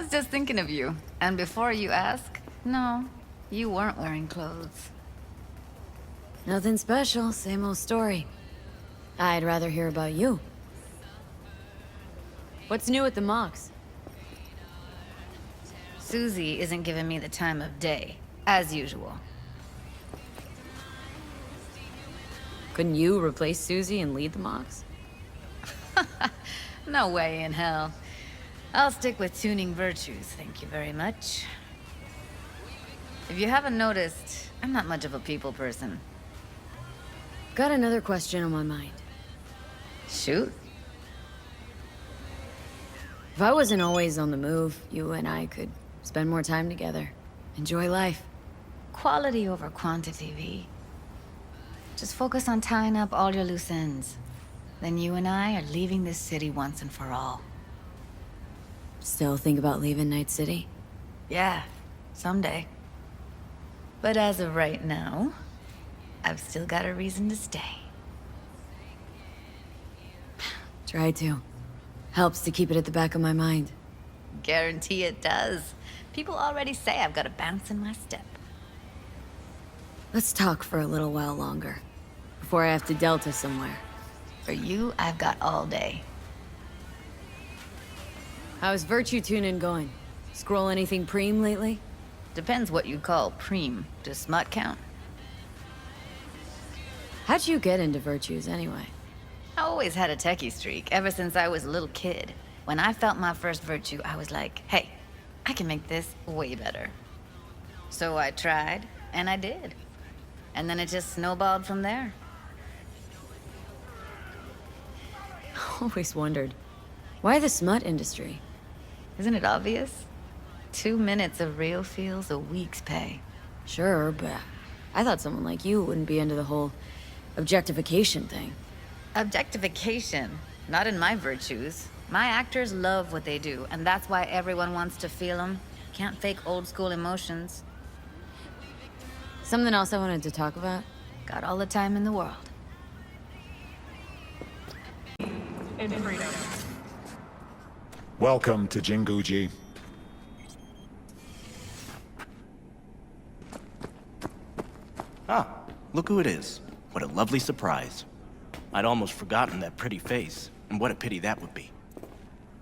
was just thinking of you. And before you ask, no, you weren't wearing clothes. Nothing special, same old story. I'd rather hear about you. What's new at the Mox? Susie isn't giving me the time of day, as usual. Couldn't you replace Susie and lead the Mox? No way in hell. I'll stick with tuning virtues, thank you very much. If you haven't noticed, I'm not much of a people person. Got another question on my mind. Shoot. If I wasn't always on the move, you and I could spend more time together. Enjoy life. Quality over quantity, V. Just focus on tying up all your loose ends. Then you and I are leaving this city once and for all. Still think about leaving Night City? Yeah, someday. But as of right now, I've still got a reason to stay. Try to. Helps to keep it at the back of my mind. Guarantee it does. People already say I've got a bounce in my step. Let's talk for a little while longer. Before I have to Delta somewhere. For you, I've got all day. How's Virtue Tuning going? Scroll anything preem lately? Depends what you call preem. Does smut count? How'd you get into Virtues anyway? I always had a techie streak, ever since I was a little kid. When I felt my first virtue, I was like, hey, I can make this way better. So I tried, and I did. And then it just snowballed from there. Always wondered, why the smut industry? Isn't it obvious? 2 minutes of real feels a week's pay. Sure, but I thought someone like you wouldn't be into the whole objectification thing. Objectification? Not in my virtues. My actors love what they do, and that's why everyone wants to feel them. Can't fake old school emotions. Something else I wanted to talk about? Got all the time in the world. Welcome to Jinguji. Ah, look who it is. What a lovely surprise. I'd almost forgotten that pretty face, and what a pity that would be.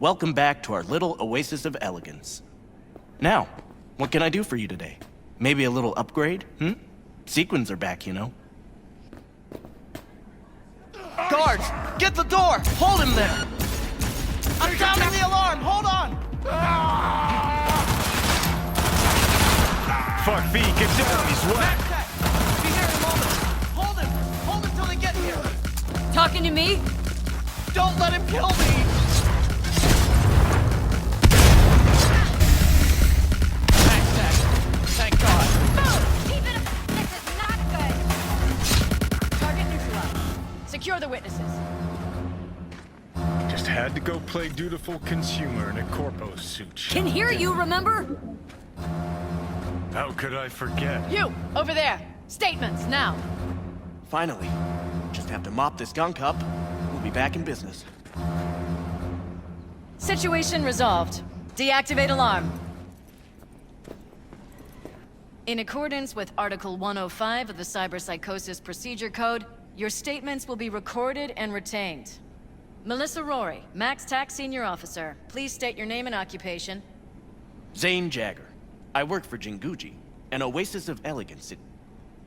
Welcome back to our little oasis of elegance. Now, what can I do for you today? Maybe a little upgrade, Sequins are back, you know. Guards, get the door! Hold him there! I'm sounding the alarm! Hold on! Fuck V, get down, he's wet. Be here in a moment. Hold him! Hold him till they get here! Talking to me? Don't let him kill me! Thank God. Even if this is not good. Target neutralized. Secure the witnesses. Just had to go play dutiful consumer in a corpo suit. Can hear you, remember? How could I forget? You, over there. Statements, now. Finally. Just have to mop this gunk up. We'll be back in business. Situation resolved. Deactivate alarm. In accordance with Article 105 of the Cyberpsychosis Procedure Code, your statements will be recorded and retained. Melissa Rory, Max Tac Senior Officer. Please state your name and occupation. Zane Jagger. I work for Jinguji, an oasis of elegance.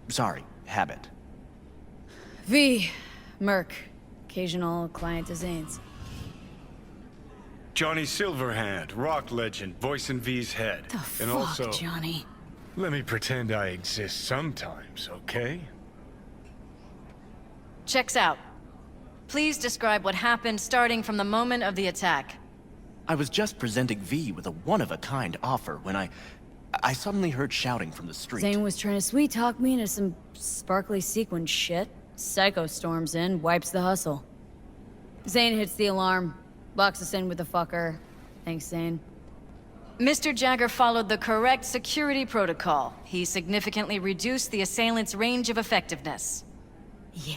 Sorry, habit. V. Merc. Occasional client to Zane's. Johnny Silverhand, rock legend, voice in V's head. The And fuck, also, Johnny? let me pretend I exist sometimes, okay? Checks out. Please describe what happened starting from the moment of the attack. I was just presenting V with a one-of-a-kind offer when I suddenly heard shouting from the street. Zane was trying to sweet-talk me into some sparkly sequin shit. Psycho storms in, wipes the hustle. Zane hits the alarm, locks us in with the fucker. Thanks, Zane. Mr. Jagger followed the correct security protocol. He significantly reduced the assailant's range of effectiveness. Yeah,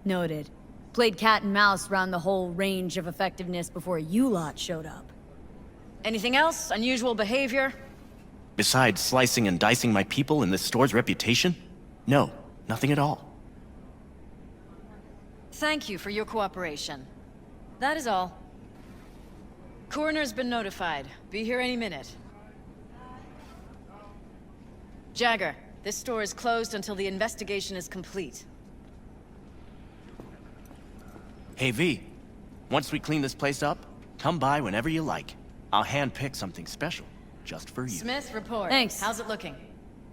noted. Played cat and mouse around the whole range of effectiveness before you lot showed up. Anything else? Unusual behavior? Besides slicing and dicing my people and this store's reputation? No, nothing at all. Thank you for your cooperation. That is all. Coroner's been notified. Be here any minute. Jagger, this store is closed until the investigation is complete. Hey V, once we clean this place up, come by whenever you like. I'll hand-pick something special, just for you. Smith, report. Thanks. How's it looking?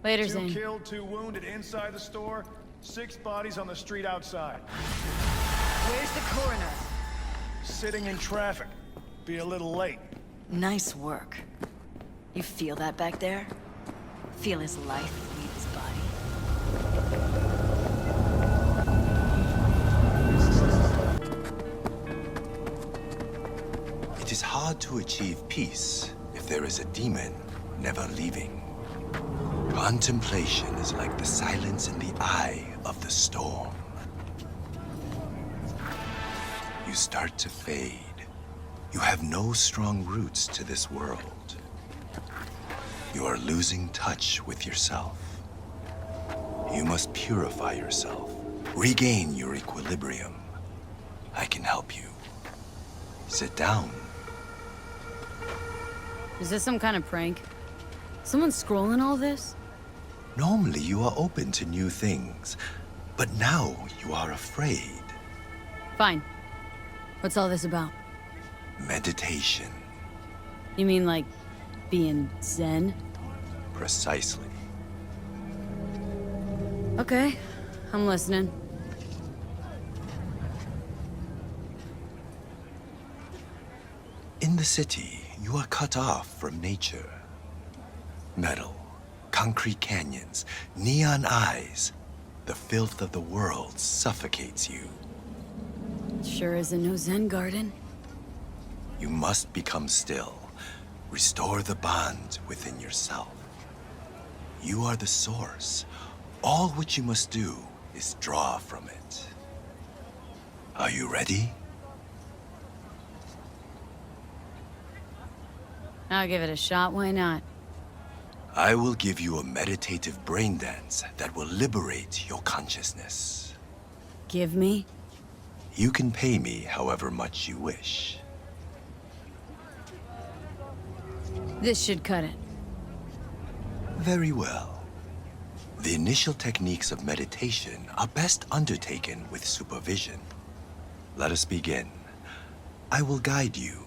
Later, 2 Zane. killed, 2 wounded inside the store, 6 bodies on the street outside. Where's the coroner? Sitting in traffic. Be a little late. Nice work. You feel that back there? Feel his life leave his body? It is hard to achieve peace if there is a demon never leaving. Contemplation is like the silence in the eye of the storm. You start to fade. You have no strong roots to this world. You are losing touch with yourself. You must purify yourself, regain your equilibrium. I can help you. Sit down. Is this some kind of prank? Someone scrolling all this? Normally you are open to new things, but now you are afraid. Fine. What's all this about? Meditation. You mean like being zen? Precisely. Okay, I'm listening. In the city, you are cut off from nature. Metal, concrete canyons, neon eyes. The filth of the world suffocates you. Sure isn't no zen garden. You must become still. Restore the bond within yourself. You are the source. All which you must do is draw from it. Are you ready? I'll give it a shot, why not? I will give you a meditative brain dance that will liberate your consciousness. Give me? You can pay me however much you wish. This should cut it. Very well. The initial techniques of meditation are best undertaken with supervision. Let us begin. I will guide you.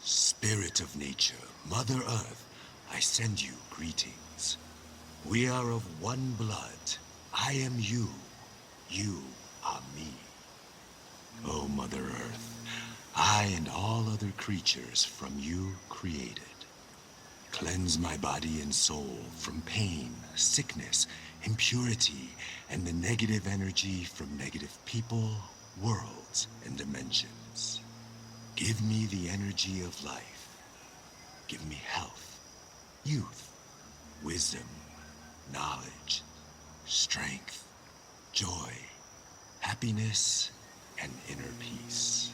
Spirit of nature, Mother Earth, I send you greetings. We are of one blood. I am you. You are me. O Mother Earth, I and all other creatures from you created. Cleanse my body and soul from pain, sickness, impurity, and the negative energy from negative people, worlds, and dimensions. Give me the energy of life. Give me health, youth, wisdom, knowledge, strength, joy, happiness, and inner peace.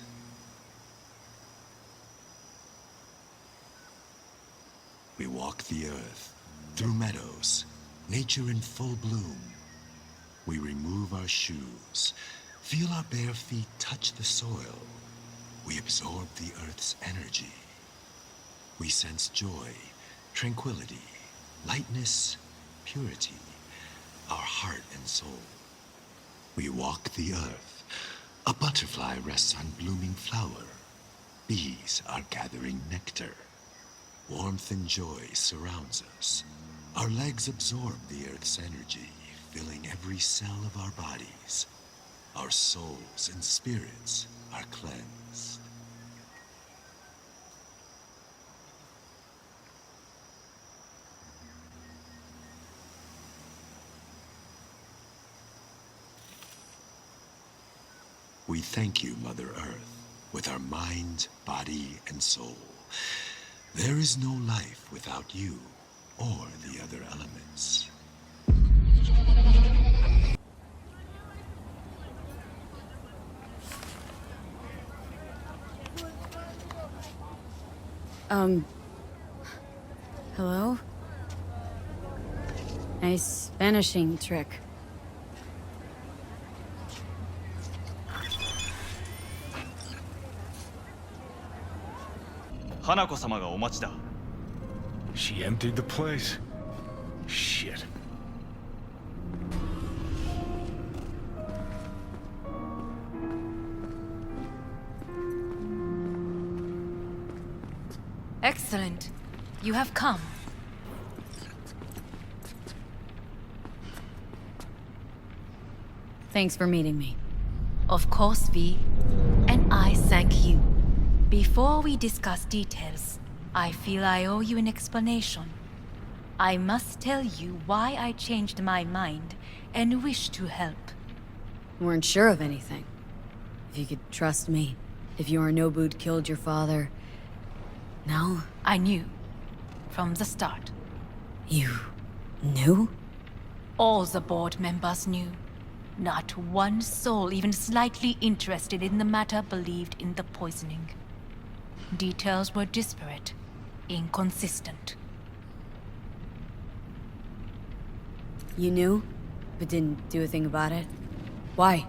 We walk the earth, through meadows, nature in full bloom. We remove our shoes, feel our bare feet touch the soil. We absorb the earth's energy. We sense joy, tranquility, lightness, purity, our heart and soul. We walk the earth. A butterfly rests on blooming flower. Bees are gathering nectar. Warmth and joy surrounds us. Our legs absorb the earth's energy, filling every cell of our bodies. Our souls and spirits are cleansed. We thank you, Mother Earth, with our mind, body, and soul. There is no life without you or the other elements. Hello? Nice vanishing trick. She emptied the place. Shit. Excellent. You have come. Thanks for meeting me. Of course, V. And I thank you. Before we discuss details, I feel I owe you an explanation. I must tell you why I changed my mind and wish to help. Weren't sure of anything. If you could trust me. If Yorinobu'd killed your father. No? I knew. From the start. You knew? All the board members knew. Not one soul even slightly interested in the matter believed in the poisoning. Details were disparate, inconsistent. You knew, but didn't do a thing about it? Why?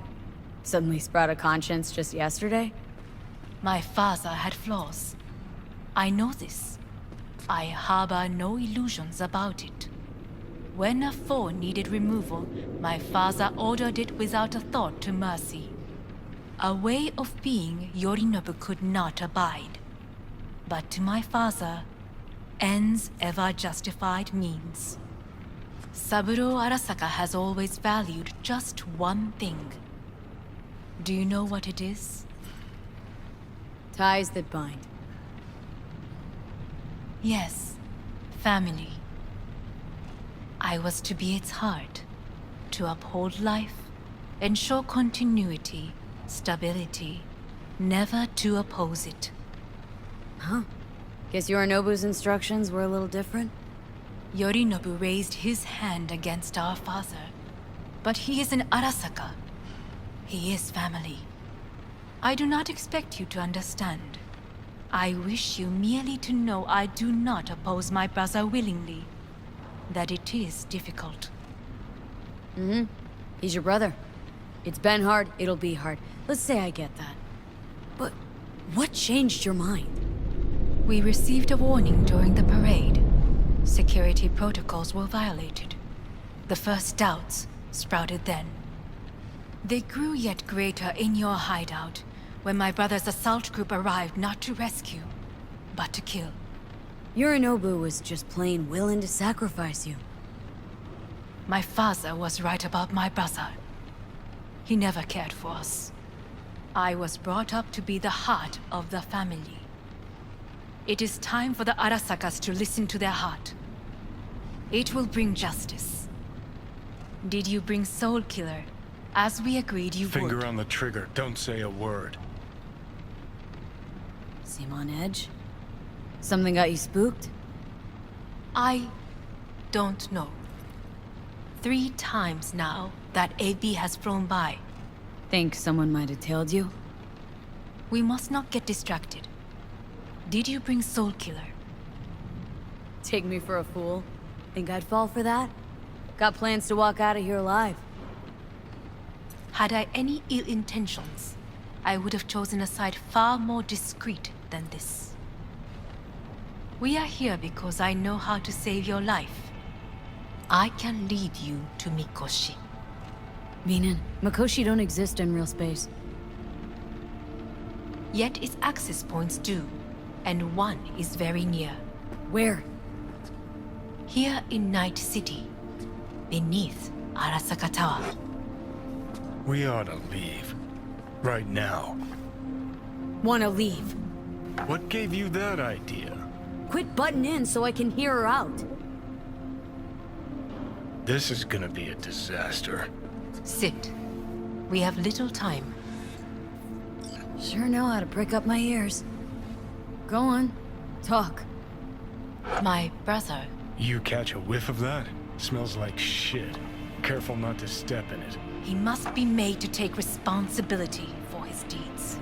Suddenly sprout a conscience just yesterday? My father had flaws. I know this. I harbor no illusions about it. When a foe needed removal, my father ordered it without a thought to mercy. A way of being Yorinobu could not abide. But to my father, ends ever justified means. Saburo Arasaka has always valued just one thing. Do you know what it is? Ties that bind. Yes, family. I was to be its heart, to uphold life, ensure continuity, stability, never to oppose it. Huh? Guess Yorinobu's instructions were a little different? Yorinobu raised his hand against our father, but he is an Arasaka. He is family. I do not expect you to understand. I wish you merely to know I do not oppose my brother willingly. That it is difficult. Mm-hmm. He's your brother. It's been hard, it'll be hard. Let's say I get that. But what changed your mind? We received a warning during the parade. Security protocols were violated. The first doubts sprouted then. They grew yet greater in your hideout when my brother's assault group arrived not to rescue, but to kill. Yorinobu was just plain willing to sacrifice you. My father was right about my brother. He never cared for us. I was brought up to be the heart of the family. It is time for the Arasakas to listen to their heart. It will bring justice. Did you bring Soul Killer, as we agreed you would? Finger on the trigger. Don't say a word. Seem on edge? Something got you spooked? I don't know. 3 times now that AB has flown by. Think someone might have tailed you? We must not get distracted. Did you bring Soul Killer? Take me for a fool? Think I'd fall for that? Got plans to walk out of here alive. Had I any ill intentions, I would have chosen a side far more discreet than this. We are here because I know how to save your life. I can lead you to Mikoshi. Meaning, Mikoshi don't exist in real space. Yet its access points do, and one is very near. Where? Here in Night City, beneath Arasaka Tower. We ought to leave. Right now. Wanna leave. What gave you that idea? Quit butting in so I can hear her out. This is gonna be a disaster. Sit. We have little time. Sure know how to prick up my ears. Go on. Talk. My brother. You catch a whiff of that? Smells like shit. Careful not to step in it. He must be made to take responsibility for his deeds.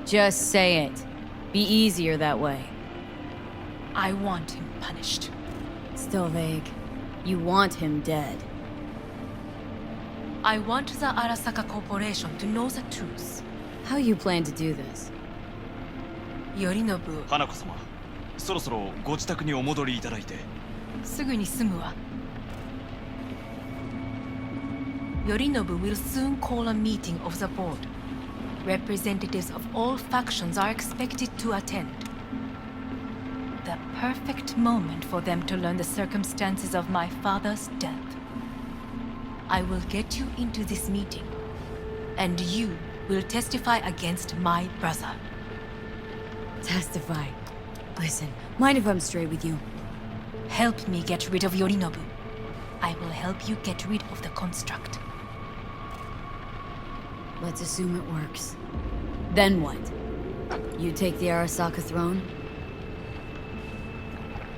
Just say it. Be easier that way. I want him punished. Still vague. You want him dead. I want the Arasaka Corporation to know the truth. How you plan to do this? Yorinobu, 花子様、そろそろご自宅にお戻りいただいて。すぐに済むわ。Yorinobu will soon call a meeting of the board. Representatives of all factions are expected to attend. The perfect moment for them to learn the circumstances of my father's death. I will get you into this meeting, and you will testify against my brother. Testify. Listen, mind if I'm straight with you? Help me get rid of Yorinobu. I will help you get rid of the construct. Let's assume it works. Then what? You take the Arasaka throne?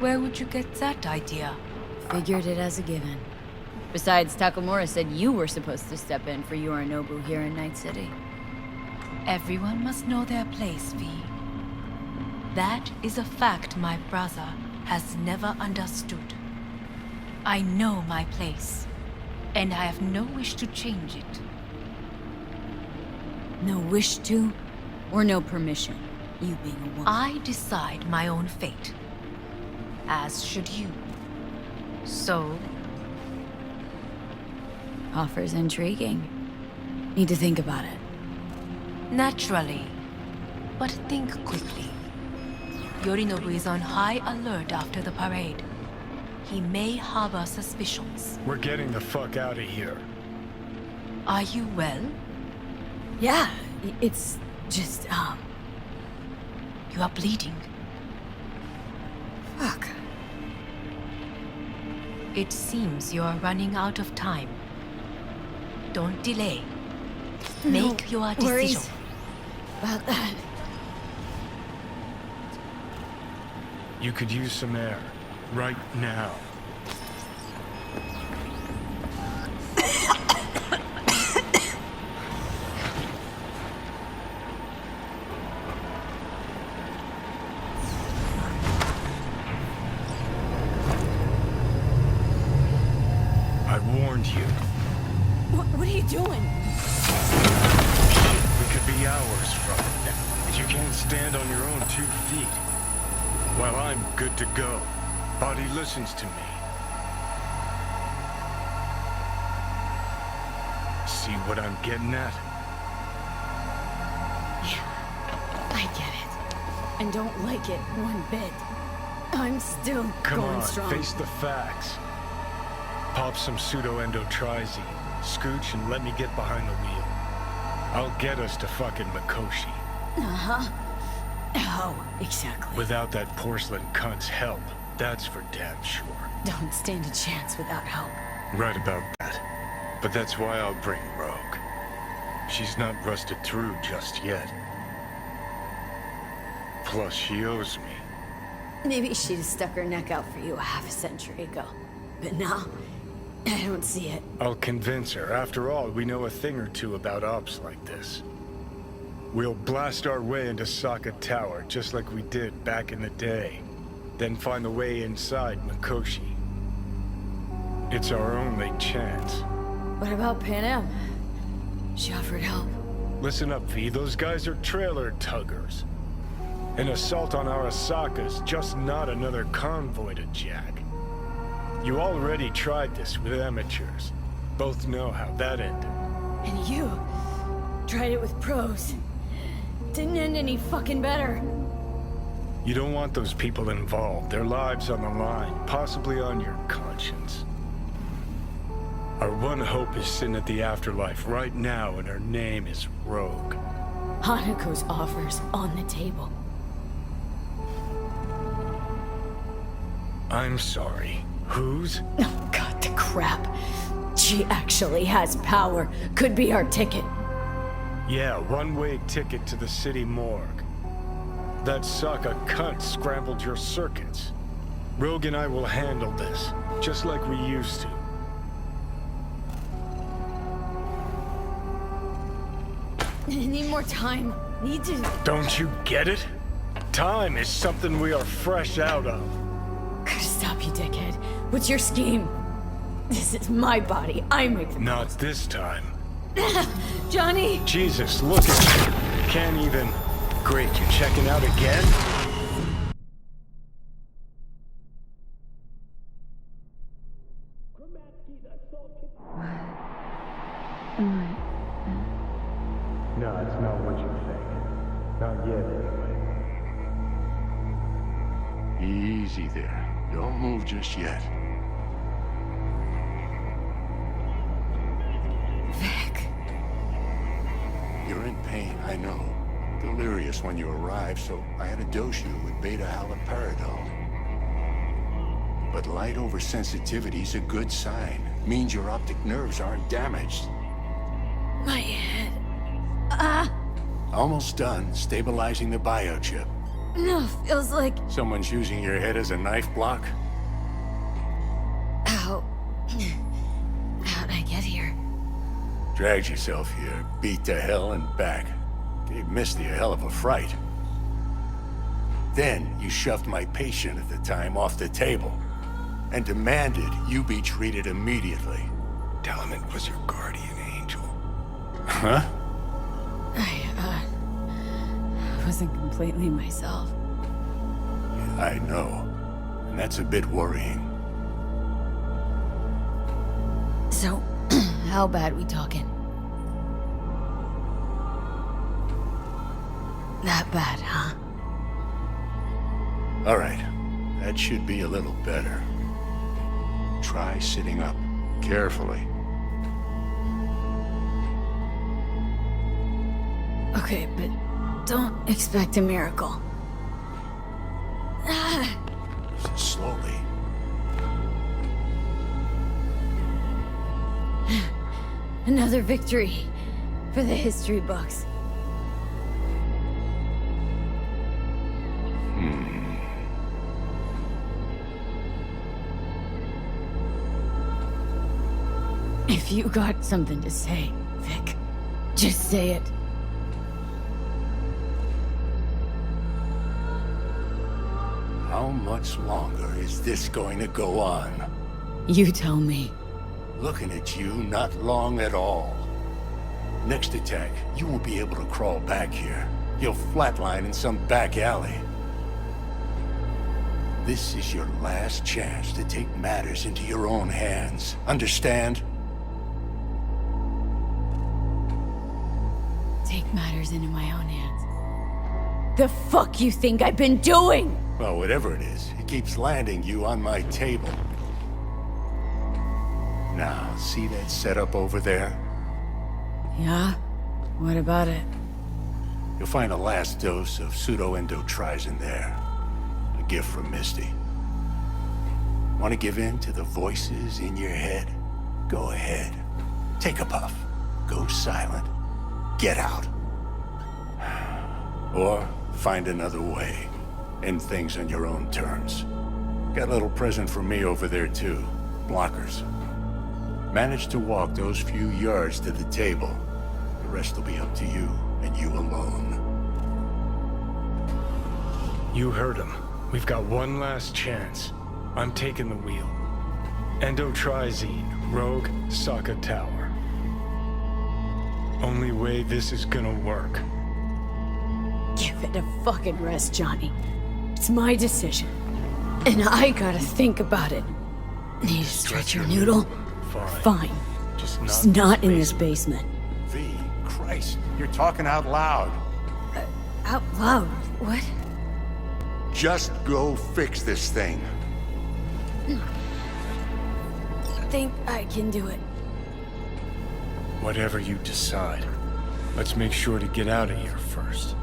Where would you get that idea? Figured it as a given. Besides, Takamura said you were supposed to step in for Yorinobu here in Night City. Everyone must know their place, V. That is a fact my brother has never understood. I know my place, and I have no wish to change it. No wish to, or no permission, you being a woman. I decide my own fate, as should you. So, Offer's intriguing. Need to think about it. naturally, but think quickly. Yorinobu is on high alert after the parade. He may harbor suspicions. We're getting the fuck out of here. Are you well? Yeah, it's just, You are bleeding. fuck. It seems you are running out of time. Don't delay. Make your decision. Worries about that. You could use some air. Right now. I warned you. What are you doing? We could be hours from it. And you can't stand on your own 2 feet. Well, I'm good to go. Body listens to me. See what I'm getting at? I get it. And don't like it one bit. I'm still Come going on, strong. face the facts. Pop some pseudo-endotrizine, scooch and let me get behind the wheel. I'll get us to fucking Mikoshi. Uh-huh. How exactly? Without that porcelain cunt's help, that's for damn sure. Don't stand a chance without help. Right about that. But that's why I'll bring Rogue. She's not rusted through just yet. Plus, she owes me. Maybe she'd have stuck her neck out for you a half a century ago. But now, I don't see it. I'll convince her. After all, we know a thing or two about ops like this. We'll blast our way into Sokka Tower, just like we did back in the day. Then find the way inside Mikoshi. It's our only chance. What about Panam? She offered help. Listen up, V. Those guys are trailer tuggers. An assault on Arasaka's just not another convoy to jack. You already tried this with amateurs. Both know how that ended. And you tried it with pros. Didn't end any fucking better. You don't want those people involved, their lives on the line, possibly on your conscience. Our one hope is sin at the afterlife right now, and her name is Rogue. Hanako's offers on the table. I'm sorry. Whose? Oh, God, the crap. She actually has power. Could be our ticket. Yeah, one-way ticket to the city morgue. That Sokka cunt scrambled your circuits. Rogue and I will handle this, just like we used to. Need more time. Need to... Don't you get it? Time is something we are fresh out of. Gotta stop you, dickhead. What's your scheme? This is my body. I make the... Not this time. Johnny! Jesus, look at you. Can't even... Great, you checking out again? No, it's not what you think. Not yet, anyway. Easy there. Don't move just yet. Vic. You're in pain, I know. Delirious when you arrived, so I had to dose you with beta-haloperidol. But light oversensitivity's a good sign. Means your optic nerves aren't damaged. My head. Almost done stabilizing the biochip. No, feels like... Someone's using your head as a knife block? How... How'd I get here? Dragged yourself here, beat to hell and back. Gave Misty a hell of a fright. Then you shoved my patient at the time off the table and demanded you be treated immediately. Tell him it was your guardian angel. Huh? I wasn't completely myself. I know. And that's a bit worrying. So, how bad we talking? That bad, huh? All right. That should be a little better. Try sitting up. Carefully. Okay, but don't expect a miracle. Slowly. Another victory for the history books. If you got something to say, Vic, just say it. How much longer is this going to go on? You tell me. Looking at you, not long at all. Next attack, you won't be able to crawl back here. You'll flatline in some back alley. This is your last chance to take matters into your own hands. Understand? Take matters into my own hands. The fuck you think I've been doing? Well, whatever it is, it keeps landing you on my table. Now, see that setup over there? Yeah? What about it? You'll find a last dose of pseudo-endotrizin there. A gift from Misty. Want to give in to the voices in your head? Go ahead. Take a puff. Go silent. Get out. Or find another way. End things on your own terms. Got a little present for me over there too. Blockers. Manage to walk those few yards to the table. The rest will be up to you, and you alone. You heard him. We've got one last chance. I'm taking the wheel. Endotrizine, Rogue, Sokka Tower. Only way this is gonna work. Give it a fucking rest, Johnny. It's my decision. And I gotta think about it. Need a stretcher noodle? Fine. Just not in this basement. V, Christ, you're talking out loud. Out loud? What? Just go fix this thing. Think I can do it. Whatever you decide. Let's make sure to get out of here first.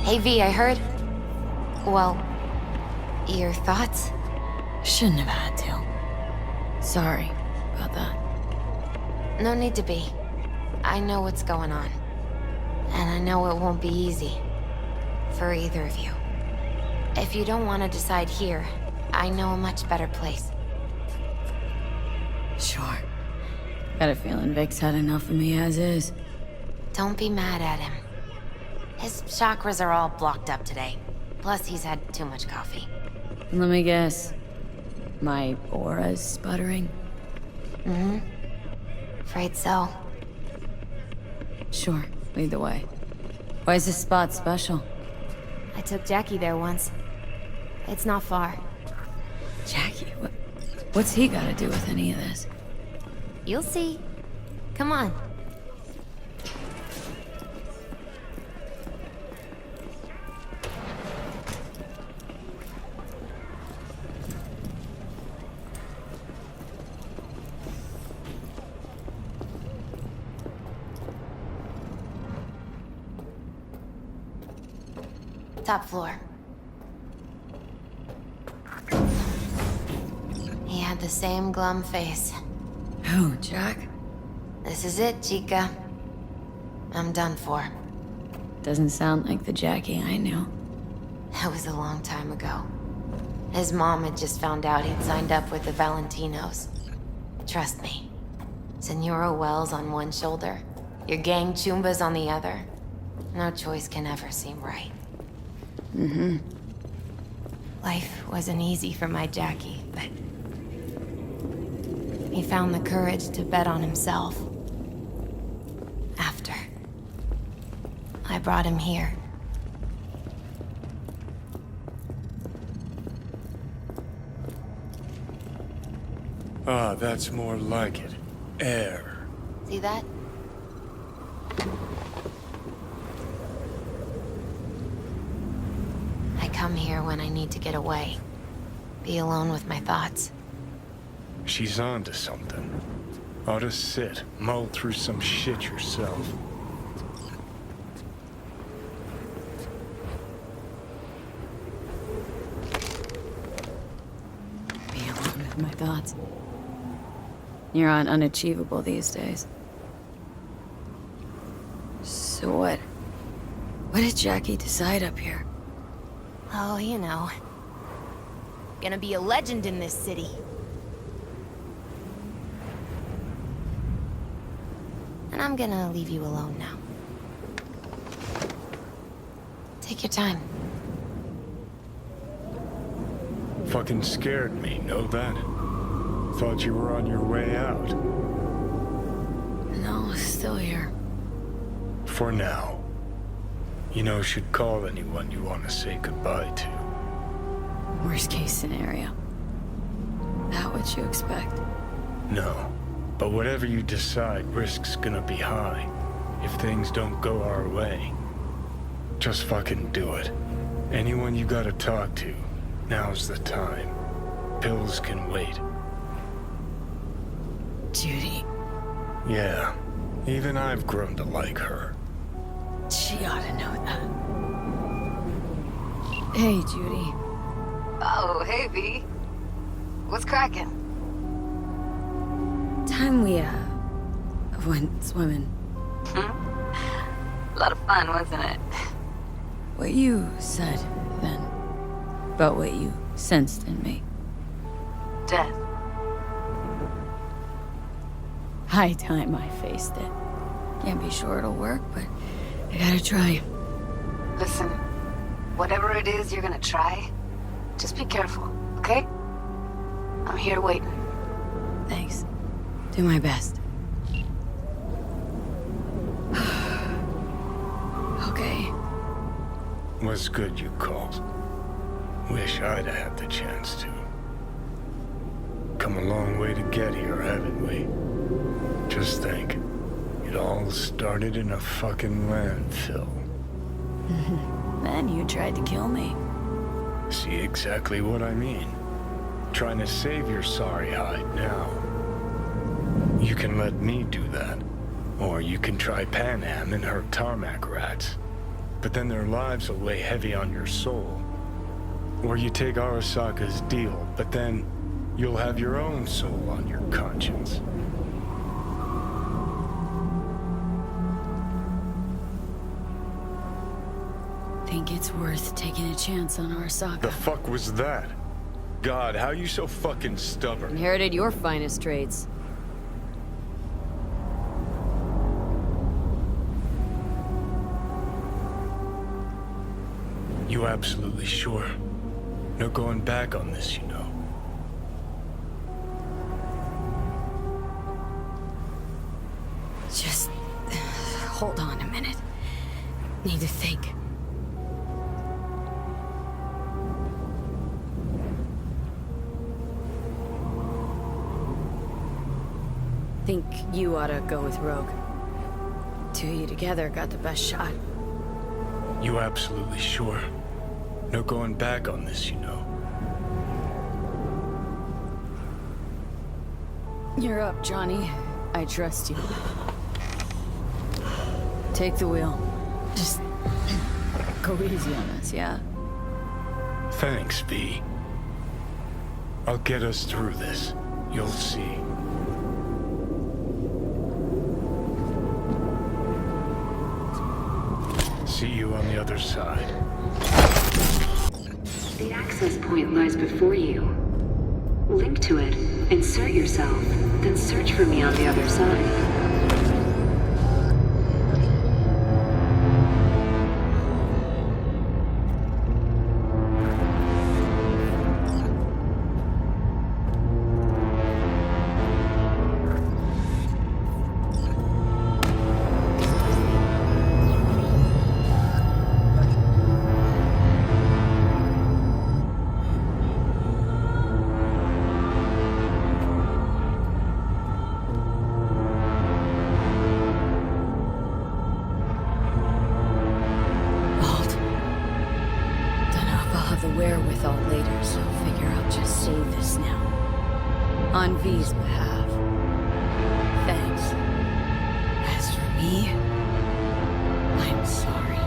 Hey V, I heard... Well, Your thoughts? Shouldn't have had to. Sorry about that. No need to be. I know what's going on. And I know it won't be easy. For either of you. If you don't want to decide here, I know a much better place. Sure. Got a feeling Vic's had enough of me as is. Don't be mad at him. His chakras are all blocked up today. Plus, he's had too much coffee. Let me guess. My aura's sputtering? Mm-hmm. Afraid so. Sure, lead the way. Why is this spot special? I took Jackie there once. It's not far. Jackie? What's he got to do with any of this? You'll see. Come on. Top floor. He had the same glum face. Who, Jack? This is it, Chica. I'm done for. Doesn't sound like the Jackie I knew. That was a long time ago. His mom had just found out he'd signed up with the Valentinos. Trust me. Senora Wells on one shoulder, your gang Chumbas on the other. No choice can ever seem right. Mm-hmm. Life wasn't easy for my Jackie, but he found the courage to bet on himself. After I brought him here. Ah, that's more like it. Air. See that? I come here when I need to get away. Be alone with my thoughts. She's on to something. Ought to sit, mull through some shit yourself. Be alone with my thoughts. You're on unachievable these days. So what? What did Jackie decide up here? Oh, you know. Gonna be a legend in this city. And I'm gonna leave you alone now. Take your time. Fucking scared me, know that? Thought you were on your way out. No, still here. For now. You know, should call anyone you want to say goodbye to. Worst case scenario. That what you expect? No. But whatever you decide, risk's gonna be high. If things don't go our way. Just fucking do it. Anyone you gotta talk to, now's the time. Pills can wait. Judy. Yeah. Even I've grown to like her. She ought to know that. Hey, Judy. Oh, hey, V. What's cracking? Time we, went swimming. A lot of fun, wasn't it? What you said, then. About what you sensed in me. Death. High time I faced it. Can't be sure it'll work, but I gotta try. Listen, whatever it is you're gonna try, just be careful, okay? I'm here waiting. Thanks. Do my best. Okay. Was good you called. Wish I'd had the chance to. Come a long way to get here, haven't we? Just think. It all started in a fucking landfill. Then you tried to kill me. See exactly what I mean. Trying to save your sorry hide now. You can let me do that. Or you can try Panam and her tarmac rats. But then their lives will weigh heavy on your soul. Or you take Arasaka's deal, but then you'll have your own soul on your conscience. Think it's worth taking a chance on Arasaka. The fuck was that? God, how you so fucking stubborn? Inherited your finest traits. You absolutely sure? No going back on this, you know. Just... hold on a minute. Need to think. Think you ought to go with Rogue. Two of you together got the best shot. You absolutely sure? No going back on this, you know. You're up, Johnny. I trust you. Take the wheel. Just go easy on us, yeah? Thanks, V. I'll get us through this. You'll see. See you on the other side. The access point lies before you. Link to it, insert yourself, then search for me on the other side. The wherewithal later, so figure I'll just save this now. On V's behalf. Thanks. As for me, I'm sorry.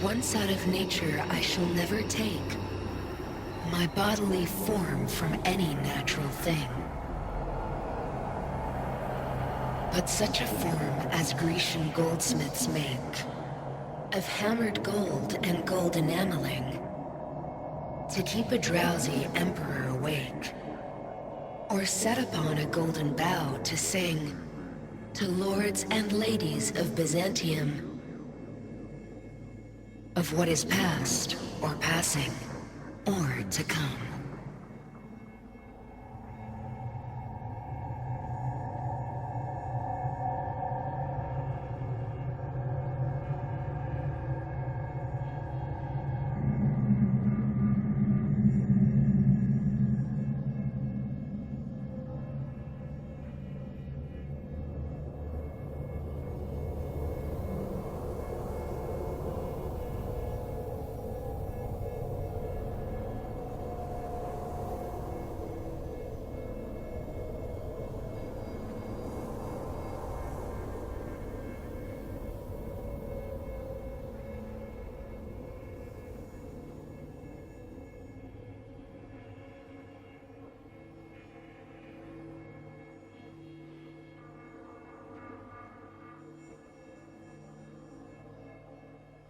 Once out of nature, I shall never take my bodily form from any natural thing. But such a form as Grecian goldsmiths make, of hammered gold and gold enameling, to keep a drowsy emperor awake, or set upon a golden bough to sing to lords and ladies of Byzantium of what is past, or passing, or to come.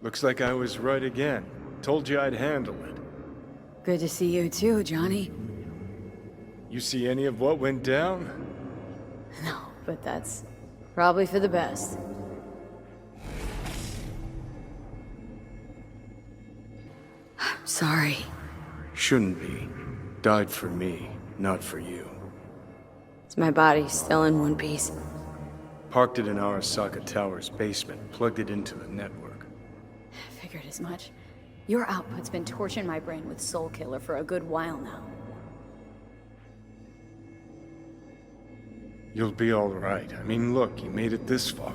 Looks like I was right again. Told you I'd handle it. Good to see you too, Johnny. You see any of what went down? No, but that's probably for the best. Sorry. Shouldn't be. Died for me, not for you. Is my body still in one piece? Parked it in Arasaka Tower's basement, plugged it into the network. Figured as much. Your output's been torching my brain with Soul Killer for a good while now. You'll be all right. I mean, look, you made it this far.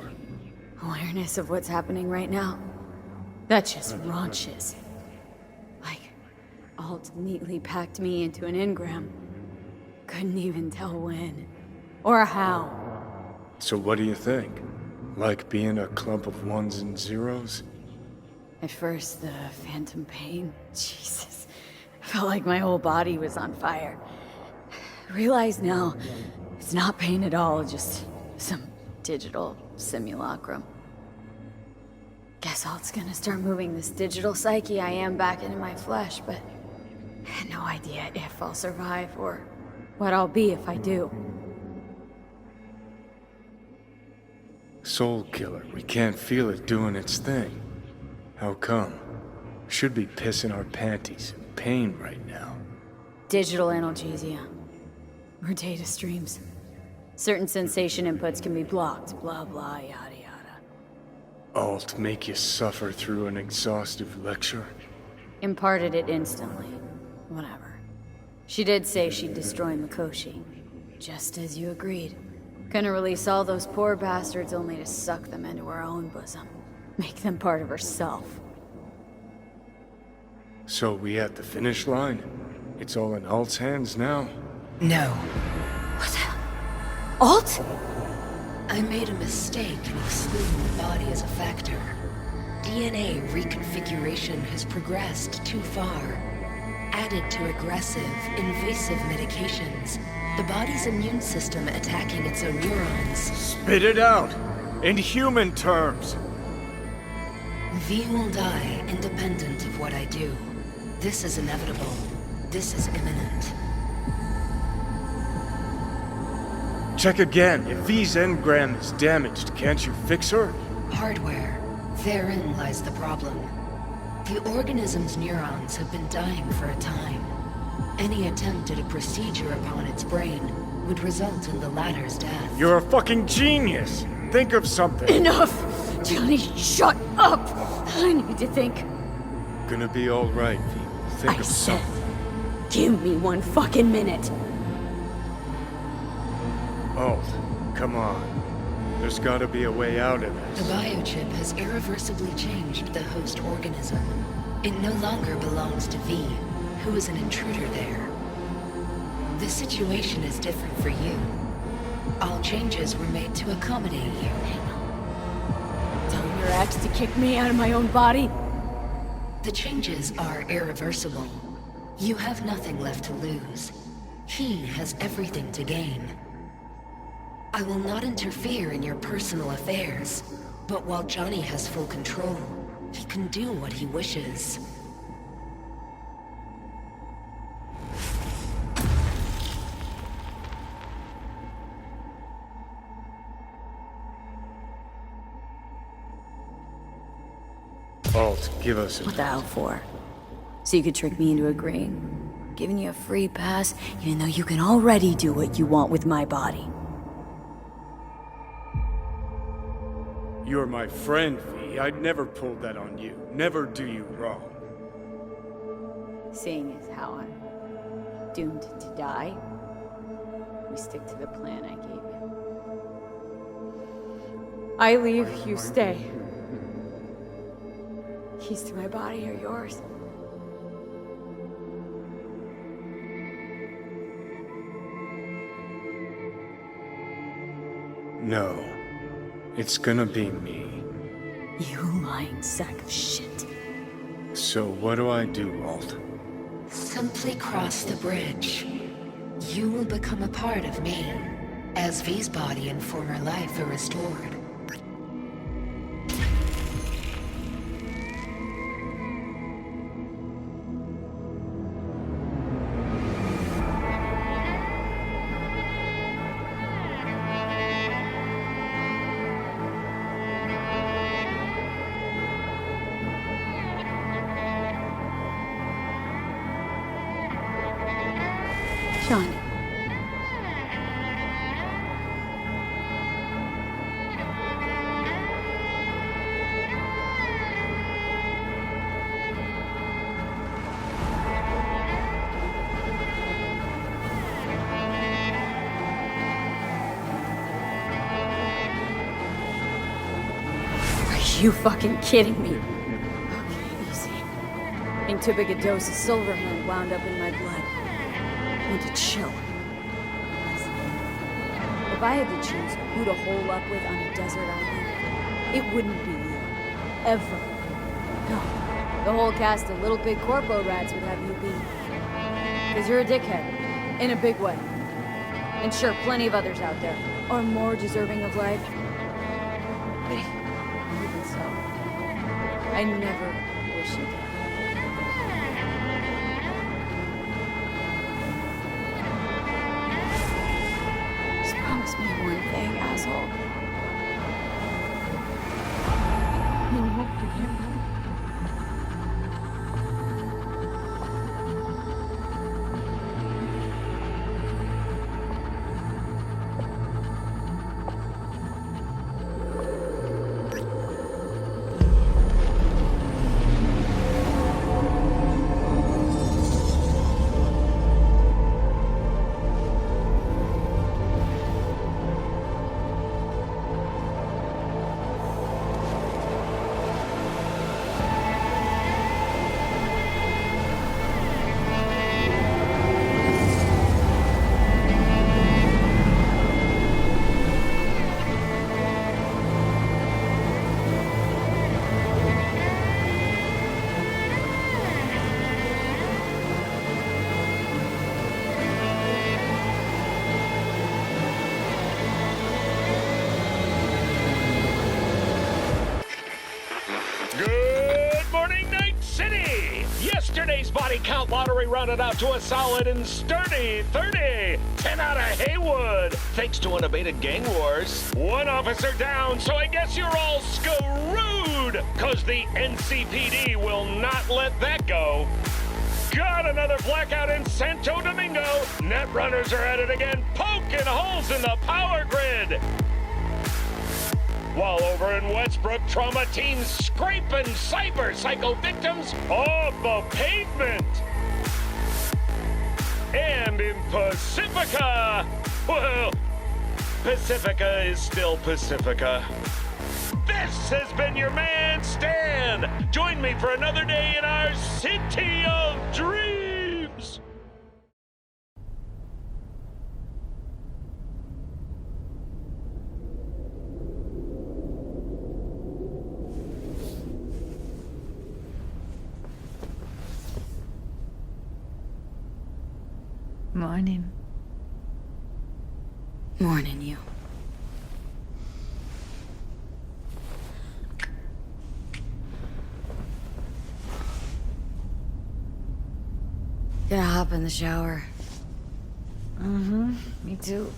Awareness of what's happening right now? That just raunches. Like, Alt neatly packed me into an engram. Couldn't even tell when. Or how. So what do you think? Like being a clump of ones and zeros? At first, the phantom pain. Jesus. Felt like my whole body was on fire. Realize now, it's not pain at all, just some digital simulacrum. Guess Alt's gonna start moving this digital psyche I am back into my flesh, but I had no idea if I'll survive or what I'll be if I do. Soul Killer, we can't feel it doing its thing. How come? Should be pissing our panties in pain right now. Digital analgesia. Or data streams. Certain sensation inputs can be blocked, blah blah, yada yada. Alt make you suffer through an exhaustive lecture? Imparted it instantly. Whatever. She did say she'd destroy Mikoshi. Just as you agreed. Gonna release all those poor bastards only to suck them into her own bosom. Make them part of herself. So we at the finish line? It's all in Alt's hands now? No. What the hell? Alt? I made a mistake in excluding the body as a factor. DNA reconfiguration has progressed too far. Added to aggressive, invasive medications, the body's immune system attacking its own neurons. Spit it out! In human terms! V will die independent of what I do. This is inevitable. This is imminent. Check again. If V's engram is damaged, can't you fix her? Hardware. Therein lies the problem. The organism's neurons have been dying for a time. Any attempt at a procedure upon its brain would result in the latter's death. You're a fucking genius! Think of something! Enough! Johnny, shut up! I need to think. Gonna be alright, V. Think I of said, something. give me one fucking minute. Alt, come on. There's gotta be a way out of The this. biochip has irreversibly changed the host organism. It no longer belongs to V, who is an intruder there. The situation is different for you. All changes were made to accommodate you. Tell your ex to kick me out of my own body? The changes are irreversible. You have nothing left to lose. He has everything to gain. I will not interfere in your personal affairs, but while Johnny has full control, he can do what he wishes. Alt, give us What the hell for? So you could trick me into agreeing? Giving you a free pass, even though you can already do what you want with my body. You're my friend, V. I'd never pull that on you. Never do you wrong. Seeing as how I'm doomed to die, we stick to the plan I gave you. I leave, you stay. Keys to my body are yours. No. It's gonna be me. You lying sack of shit. So what do I do, Alt? Simply cross the bridge. You will become a part of me, as V's body and former life are restored. Johnny. Are you fucking kidding me? Okay, easy. Getting too big a dose of Silverhand wound up in my blood. I need to chill. Listen, if I had to choose who to hole up with on a desert island, it wouldn't be you. Ever. No. The whole cast of Little Big Corpo Rats would have you be. Because you're a dickhead. In a big way. And sure, plenty of others out there are more deserving of life. But even so, I never wish you dead. Just promise me one thing, asshole. Yesterday's body count lottery rounded out to a solid and sturdy 30. 10 out of Haywood, thanks to unabated gang wars. One officer down, so I guess you're all screwed, cause the NCPD will not let that go. Got another blackout in Santo Domingo. Net runners are at it again, poking holes in the power grid. While over in Westbrook, trauma teams scraping cyber psycho victims off the pavement. And in Pacifica, well, Pacifica is still Pacifica. This has been your man, Stan. Join me for another day in our city of dreams. Morning. Morning, you. Gonna hop in the shower. Mm-hmm. Me too.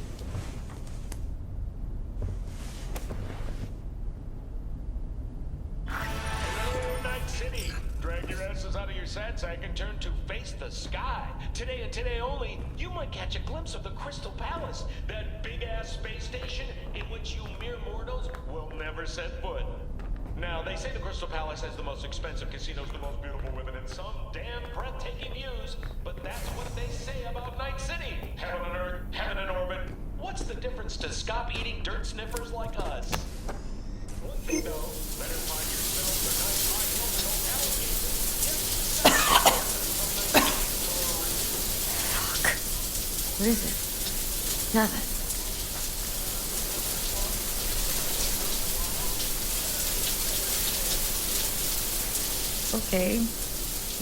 Hello, Night City. Drag your asses out of your sad sack and turn to face the sky. Today and today only, you might catch a glimpse of the Crystal Palace, that big-ass space station in which you mere mortals will never set foot. Now, they say the Crystal Palace has the most expensive casinos, the most beautiful women, and some damn breathtaking views, but that's what they say about Night City. Heaven on Earth, heaven in orbit. What's the difference to scop-eating dirt sniffers like us? One thing though, better find yourself a nice What is it? Nothing. Okay.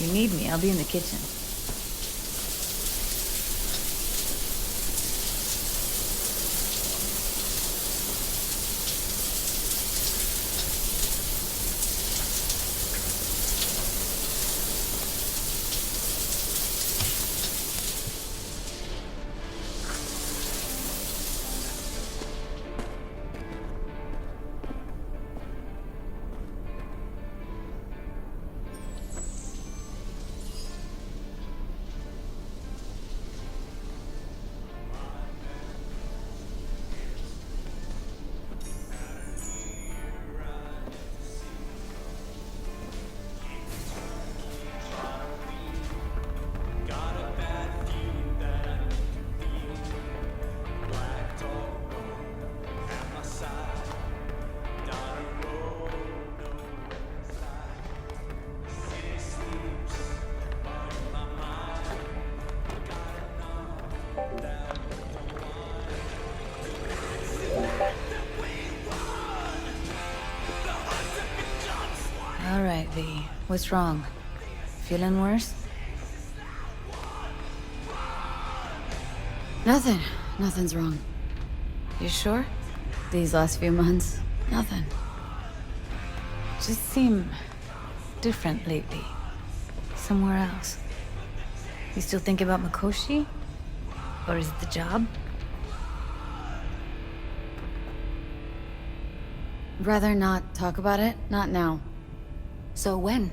You need me, I'll be in the kitchen. What's wrong? Feeling worse? Nothing. Nothing's wrong. You sure? These last few months, nothing. Just seem different lately. Somewhere else. You still think about Mikoshi? Or is it the job? Rather not talk about it. Not now. So when?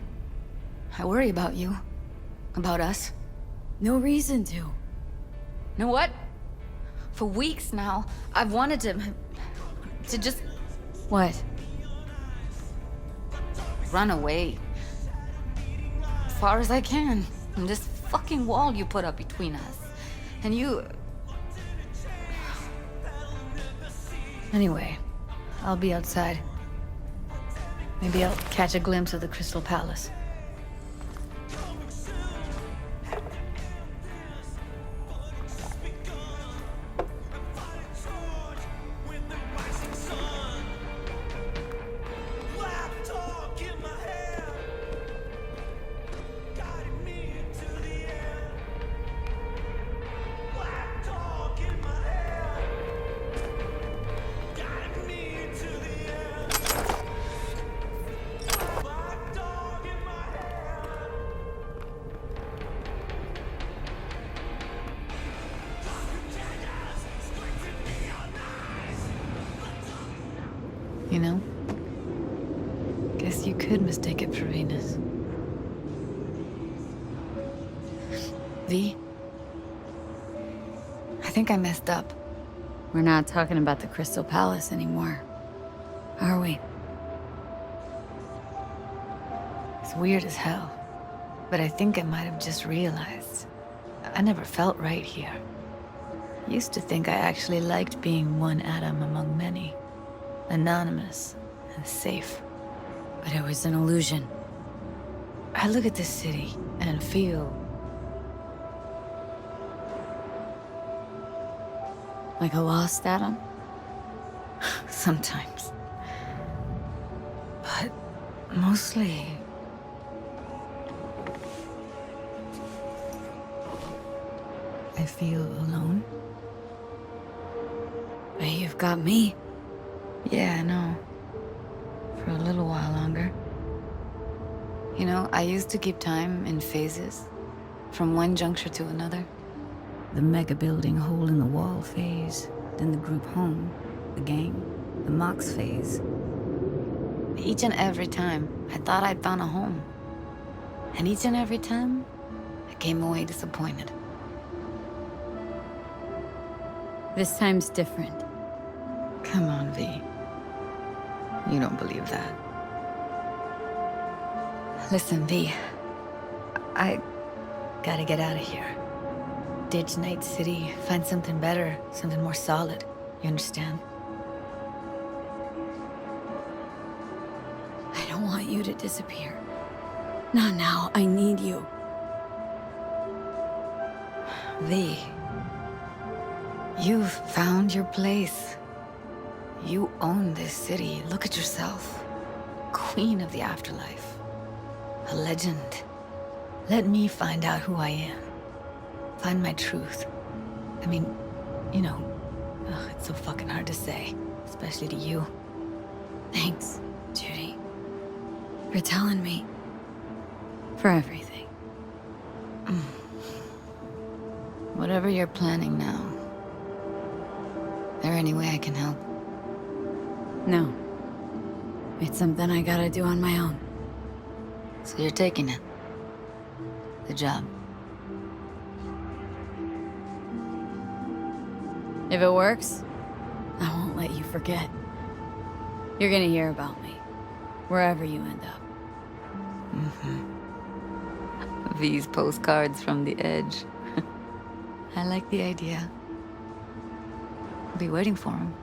I worry about you. About us. No reason to. Know what? For weeks now, I've wanted to just What? run away. As far as I can. From this fucking wall you put up between us. And you... Anyway, I'll be outside. Maybe I'll catch a glimpse of the Crystal Palace. You know? Guess you could mistake it for Venus. V? I think I messed up. We're not talking about the Crystal Palace anymore, are we? It's weird as hell. But I think I might have just realized. I never felt right here. Used to think I actually liked being one atom among many. Anonymous and safe. But it was an illusion. I look at this city and feel... like a lost atom? Sometimes. But mostly... I feel alone. But you've got me. Yeah, I know. For a little while longer. You know, I used to keep time in phases. From one juncture to another. The mega building hole in the wall phase. Then the group home. The gang. The Mox phase. Each and every time, I thought I'd found a home. And each and every time, I came away disappointed. This time's different. Come on, V. You don't believe that. Listen, V. I gotta get out of here. Ditch Night City, find something better, something more solid. You understand? I don't want you to disappear. Not now. I need you. V. You've found your place. You own this city. Look at yourself. Queen of the afterlife. A legend. Let me find out who I am. Find my truth. I mean, you know, it's so fucking hard to say. Especially to you. Thanks, Judy. For telling me. For everything. Whatever you're planning now. There any way I can help? No. It's something I gotta do on my own. So you're taking it? The job? If it works, I won't let you forget. You're gonna hear about me. Wherever you end up. V's postcards from the edge. I like the idea. I'll be waiting for him.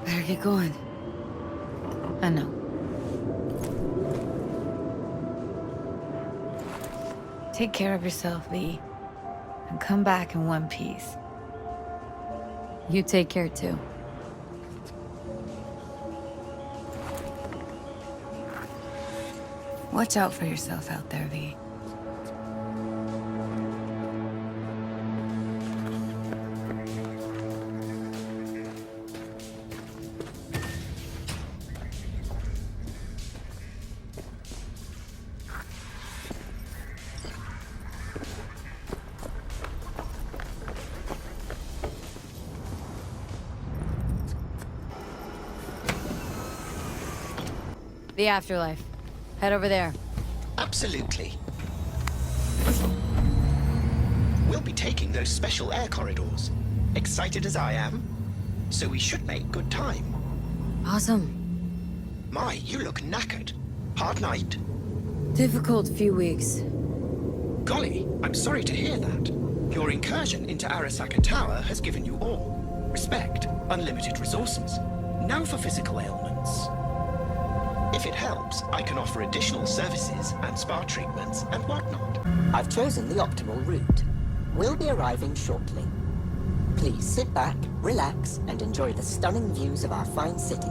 Better get going. I know. Take care of yourself, V. and come back in one piece. You take care too. Watch out for yourself out there, V. The afterlife. Head over there. Absolutely. We'll be taking those special air corridors. Excited as I am. So we should make good time. Awesome. My, you look knackered. Hard night? Difficult few weeks. Golly, I'm sorry to hear that. Your incursion into Arasaka Tower has given you all respect, unlimited resources. Now for physical ailments. If it helps, I can offer additional services and spa treatments and whatnot. I've chosen the optimal route. We'll be arriving shortly. Please sit back, relax, and enjoy the stunning views of our fine city.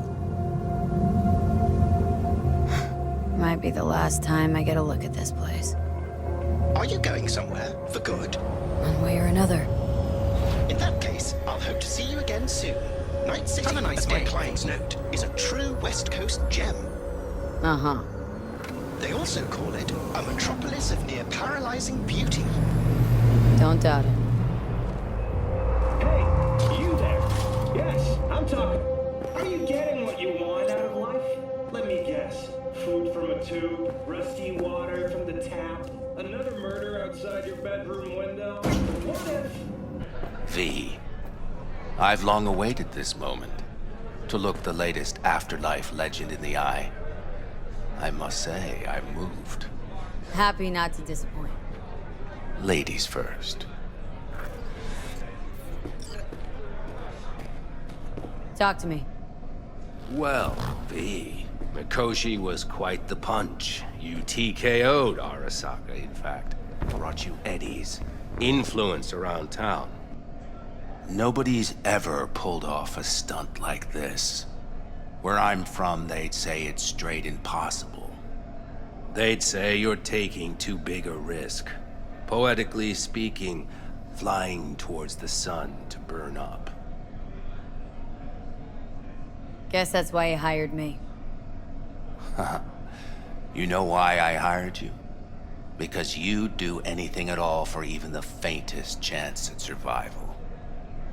Might be the last time I get a look at this place. Are you going somewhere for good? One way or another. In that case, I'll hope to see you again soon. Night City, Have a nice as my day. clients note, is a true West Coast gem. Uh-huh. They also call it a metropolis of near paralyzing beauty. Don't doubt it. Hey, you there? Yes, I'm talking. Are you getting what you want out of life? Let me guess. Food from a tube, rusty water from the tap, another murder outside your bedroom window. What if... V. I've long awaited this moment. To look the latest afterlife legend in the eye. I must say, I'm moved. Happy not to disappoint. Ladies first. Talk to me. Well, V. Mikoshi was quite the punch. You TKO'd Arasaka, in fact. Brought you eddies. Influence around town. Nobody's ever pulled off a stunt like this. Where I'm from, they'd say it's straight impossible. They'd say you're taking too big a risk. Poetically speaking, flying towards the sun to burn up. Guess that's why you hired me. You know why I hired you? Because you'd do anything at all for even the faintest chance at survival.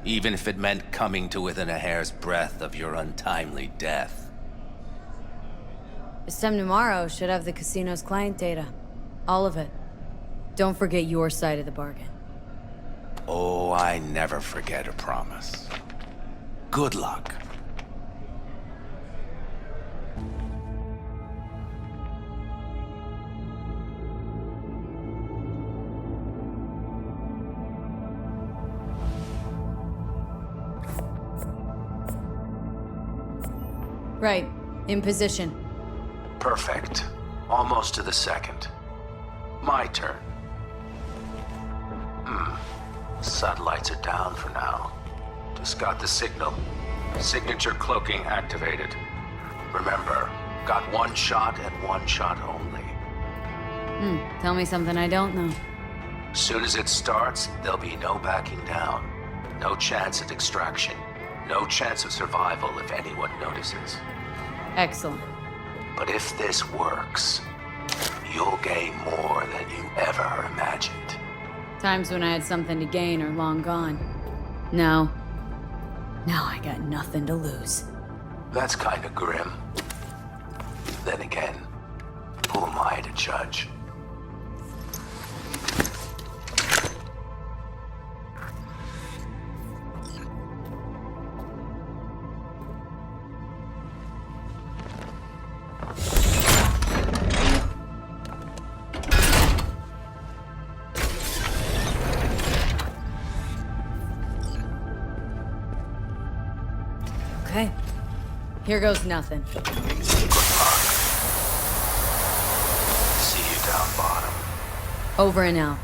Even if it meant coming to within a hair's breadth of your untimely death. This time tomorrow should have the casino's client data. All of it. Don't forget your side of the bargain. Oh, I never forget a promise. Good luck. Right. In position. Perfect. Almost to the second. My turn. Satellites are down for now. Just got the signal. Signature cloaking activated. Remember, got one shot and one shot only. Tell me something I don't know. Soon as it starts, there'll be no backing down. No chance at extraction. No chance of survival if anyone notices. Excellent. But if this works, you'll gain more than you ever imagined. Times when I had something to gain are long gone. Now I got nothing to lose. That's kinda grim. Then again, who am I to judge? Okay. Here goes nothing. See you down bottom. Over and out.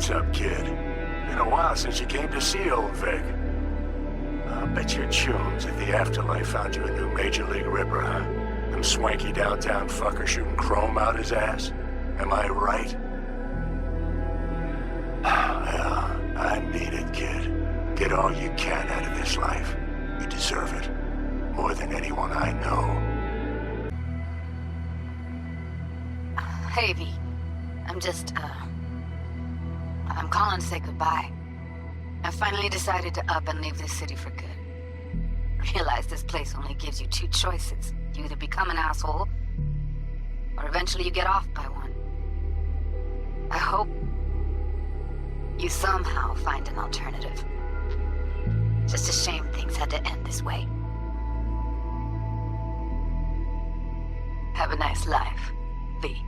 What's up, kid? Been a while since you came to see old Vic. I'll bet your tunes if the afterlife found you a new Major League Ripper, huh? Them swanky downtown fucker shooting chrome out his ass. Am I right? Well, I need it, kid. Get all you can out of this life. You deserve it. More than anyone I know. Hey, V. I'm calling to say goodbye. I finally decided to up and leave this city for good. Realize this place only gives you two choices. You either become an asshole, or eventually you get off by one. I hope you somehow find an alternative. Just a shame things had to end this way. Have a nice life, V.